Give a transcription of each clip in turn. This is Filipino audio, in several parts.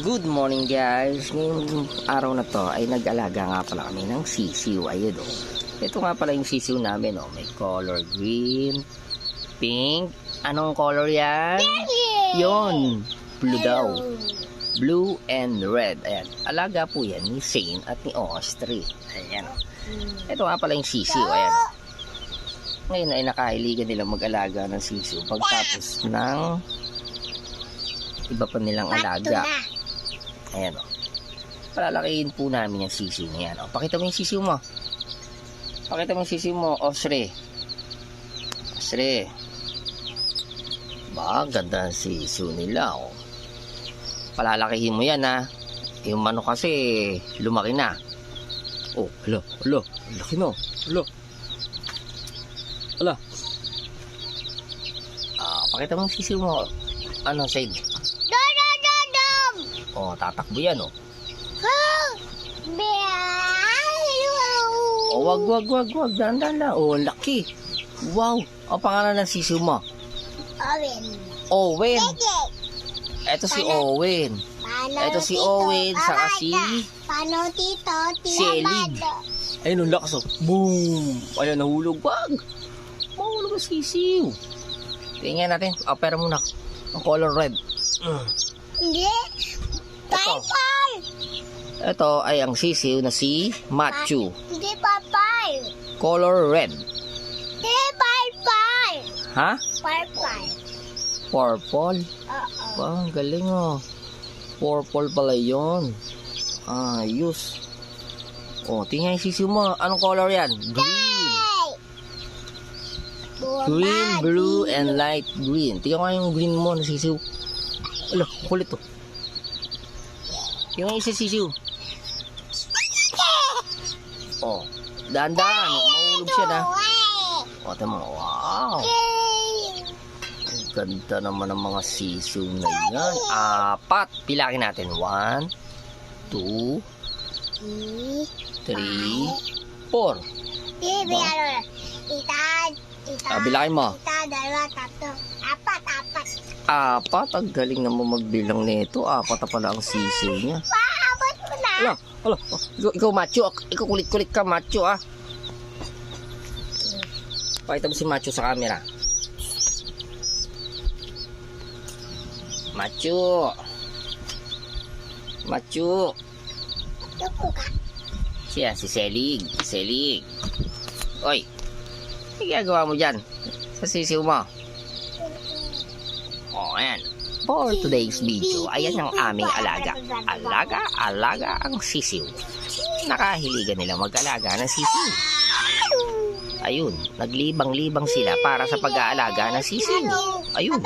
Good morning guys. Ngayong araw na to ay nag-alaga nga pala kami ng sisiw. Ayun o. Ito nga pala yung sisiw namin o. May color green, pink. Anong color yan? Yon. Blue daw. Blue and red. Ayan. Alaga po yan ni Shane at ni Austri. Ayan o. Ito nga pala yung sisiw. Ayan o. Ngayon ay nakahiligan nila mag-alaga ng sisiw pagtapos ng iba pa nilang alaga. Ayan o. Palalakihin po namin yung sisiw niya. O, pakita mo yung sisiw mo. Pakita mo yung sisiw mo, Osre. Osre. Ba, ganda ang sisiw nila o. Palalakihin mo yan ha. Yung manok kasi lumaki na. Oh, hala, hala. Laki na. Hala. Hala. Pakita mo yung sisiw mo. Ano, Said? Oh, tatakbo yan, oh. Oh, wag. Dahan-dahan lang. Oh, laki. Wow. Ang pangalan ng sisiw mo? Owen. Ito si Owen. Ito si Owen. Saka si Selig. Ayun, ang lakas, oh. Boom. Ayun, nahulog. Wag. Mahulog ang sisiw. Tingnan natin. Pera muna. Ang color red. Ito ay ang sisiw na si Matthew. Hindi papay. Color red. Hindi papay. Ha? Papay. Purple. Oo. Wow, galing oh. Purple pala yun. Ayos. Oh, tingnan yung sisiw mo. Anong color yan? Green. Green, blue, and light green. Tingnan ko yung green mo na sisiw. Ala, kulit to. Yung isa sisiw. Oh, dahan-dahan. Mahulog siya na. O, tama. Wow. Ang ganda naman ng mga sisiw na yan. 4. Pilakin natin. 1, 2, 3, 4. Bilakin mo. Ita, 2, 3, 4. 4. Ang galing naman magbilang nito. 4 na pala ang sisiw niya. Paabot mo na. Hala. Ikaw macho. Ikaw kulit-kulit ka, macho ah. Pakita mo si macho sa camera. Macho. Tuko ka. Siya, si Selig. Oy. Ano ginagawa mo dyan? Sa sisiw mo. Oh, ayan. For today's video, ayan ang aming alaga. Alaga ang sisiw. Nakahiligan nila mag-alaga ng sisiw. Ayun, naglibang-libang sila para sa pag-aalaga ng sisiw. Ayun.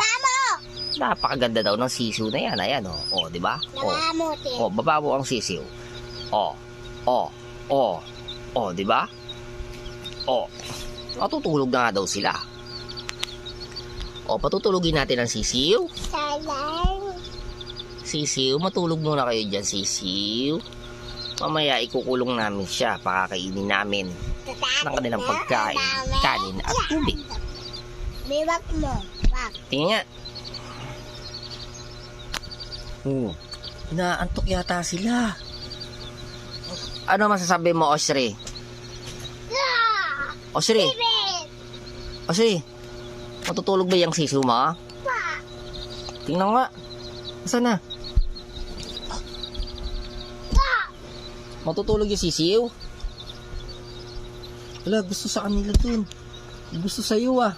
Napakaganda daw ng sisiw na yan. Ayan, oh. Oh, di ba? Oh, baba mo ang sisiw. Oh, di ba? Oh. Matutulog na nga daw sila. O, patutulugin natin ang sisiw. Sisiw, matulog muna kayo dyan, sisiw. Mamaya ikukulong namin siya. Pakakainin namin ng kanilang pagkain, kanin at tubig. Biwak mo. Wak. Tingnan nga. Inaantok yata sila. Ano masasabi mo, Osre? Osre? Matutulog ba yung sisiw mo? Tingnan nga. Saan na? Matutulog yung sisiw? Wala, gusto sa kanila dun. Gusto sa'yo ah.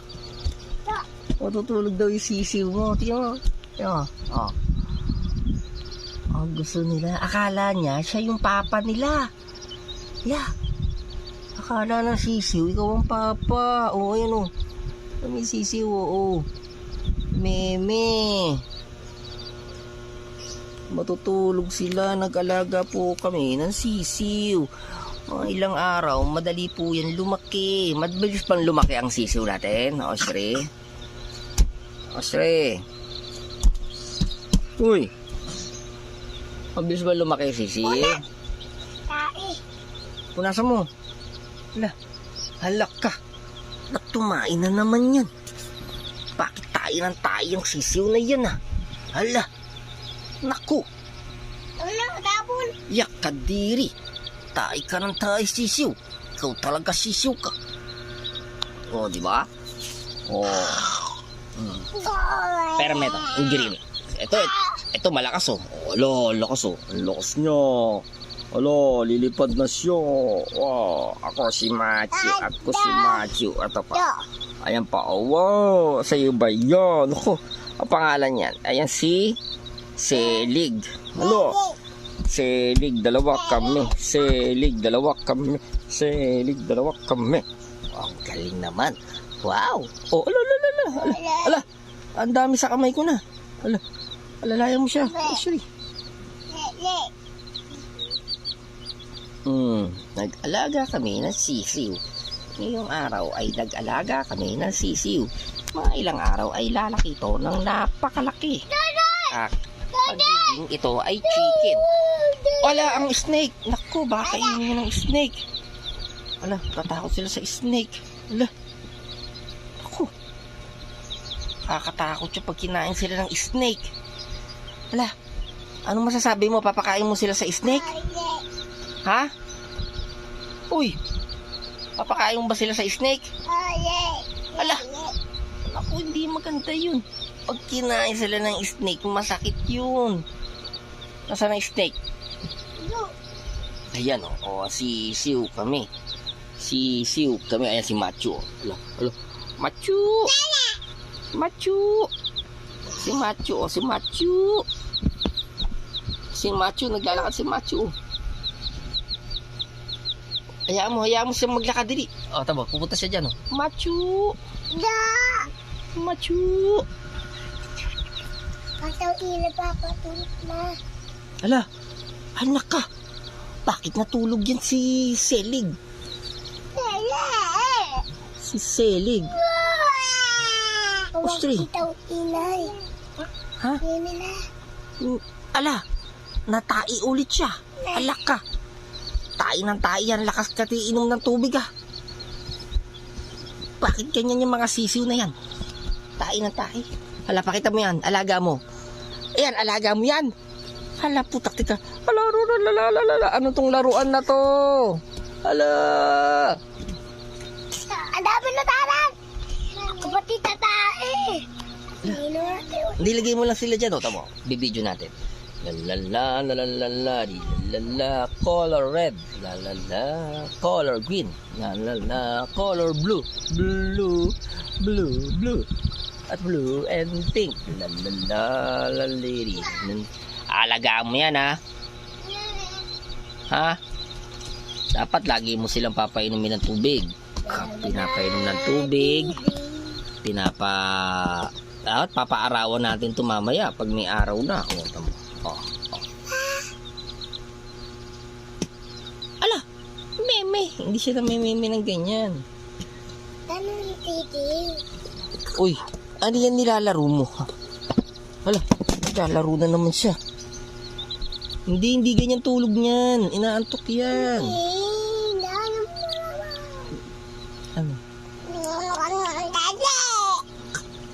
Matutulog daw yung sisiw mo. Tingnan mo. Gusto nila. Akala niya, siya yung papa nila. Yeah. Akala ng sisiw, ikaw ang papa. Oo, ayan o. May sisiw, oo. Meme. Matutulog sila. Nag-alaga po kami ng sisiw. Mga ilang araw, madali po yan lumaki. Mabilis pang lumaki ang sisiw natin, Osre. Uy. Mabilis ba lumaki ang sisiw? Punasan mo. Halak ka. Natumain na naman yan. Bakit tayo ng tayong sisiw na yan ah? Hala. Naku. Ano, tapon? Yak, kadiri. Tayo ka ng tayo, sisiw. Ikaw talaga sisiw ka. O, di ba? O. Pero meto, yung green. Ito malakas oh. Alo, lakas oh. Ang lakas niya. Alo, lilipad na siya. Wow, ako si Matthew. Ito pa. Ayan pa. Oh, wow, sa'yo ba yan? Ako, ang pangalan yan. Ayan si Selig. Alo, Selig, dalawa kami. Ang galing naman. Wow. Oh, ala. Ang dami sa kamay ko na. Alalayan mo siya. Actually. Nag-alaga kami ng sisiw. Ngayong araw ay nag-alaga kami ng sisiw. Mga ilang araw ay lalaki ito ng napakalaki. Pagiging ito ay chicken. Wala ang snake. Naku, baka kainin mo ng snake. Ala, tatakot sila sa snake. Ala. Naku. Kakatakot siya pag kinain sila ng snake. Ala, anong masasabi mo? Papakain mo sila sa snake? Ha? Uy, papakain mo ba sila sa snake? Ala, naku, hindi maganda yun. Pag kinain sila ng snake, masakit yun. Nasaan ang snake? Ayan o, sisiw kami. Ayan si Machu. Ala. Machu. Si Machu, naglalakad si Machu. Hayaan mo siya maglakad dili. O, tama, pupunta siya dyan o. Machu. Pasang ila papatulog na. Ala, anak ka. Bakit natulog yan si Selig? Si Selig. Ustri. Inay. Ha? Hindi na. Ala, natai ulit siya. Alak ka. Tai ng tai yan. Lakas ka inom ng tubig ah. Bakit ganyan yung mga sisiw na yan? Tai ng tai. Hala, pakita mo yan. Alaga mo. Ayan, alaga mo yan. Hala, putak tika. Hala, ano tong laruan na to? Hala. Ang dami na taran. Ako pati tatae. Nilagay mo lang sila dyan, o. Tamo, bibidyo natin. La color red. Color green. Color blue. Blue. At blue and pink. Lady. Alagaan mo yan, ha? Ha? Dapat lagi mo silang papainumin ng tubig. Pinapainom ng tubig. Dapat papaarawan natin ito mamaya pag may araw na. Oh. Ala, meme. Hindi siya na meme ng ganyan. Ano yung titil? Uy, ano yan nilalaro mo? Hala, nilalaro na naman siya. Hindi ganyan tulog niyan. Inaantok yan. Ano?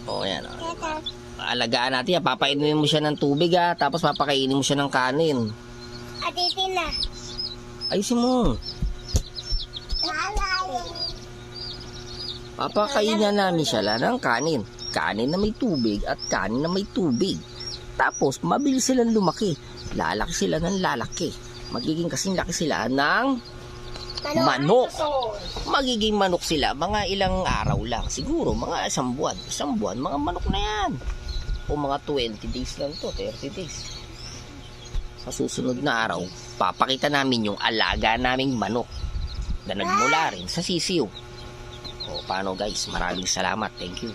Oh, yan. Alagaan natin yan. Papainumin mo siya ng tubig ha. Tapos papakainin mo siya ng kanin. Atitin na. Ayusin mo. Papakainin namin siya ng kanin. Kanin na may tubig at kanin na may tubig. Tapos mabilis silang lumaki. Lalaki sila ng lalaki. Magiging kasing laki sila ng manok. Magiging manok sila mga ilang araw lang. Siguro mga isang buwan, mga manok na yan. O mga 20 days lang to, 30 days. Sa susunod na araw, papakita namin yung alaga naming manok na nagmula rin sa sisiw. O paano guys, maraming salamat. Thank you.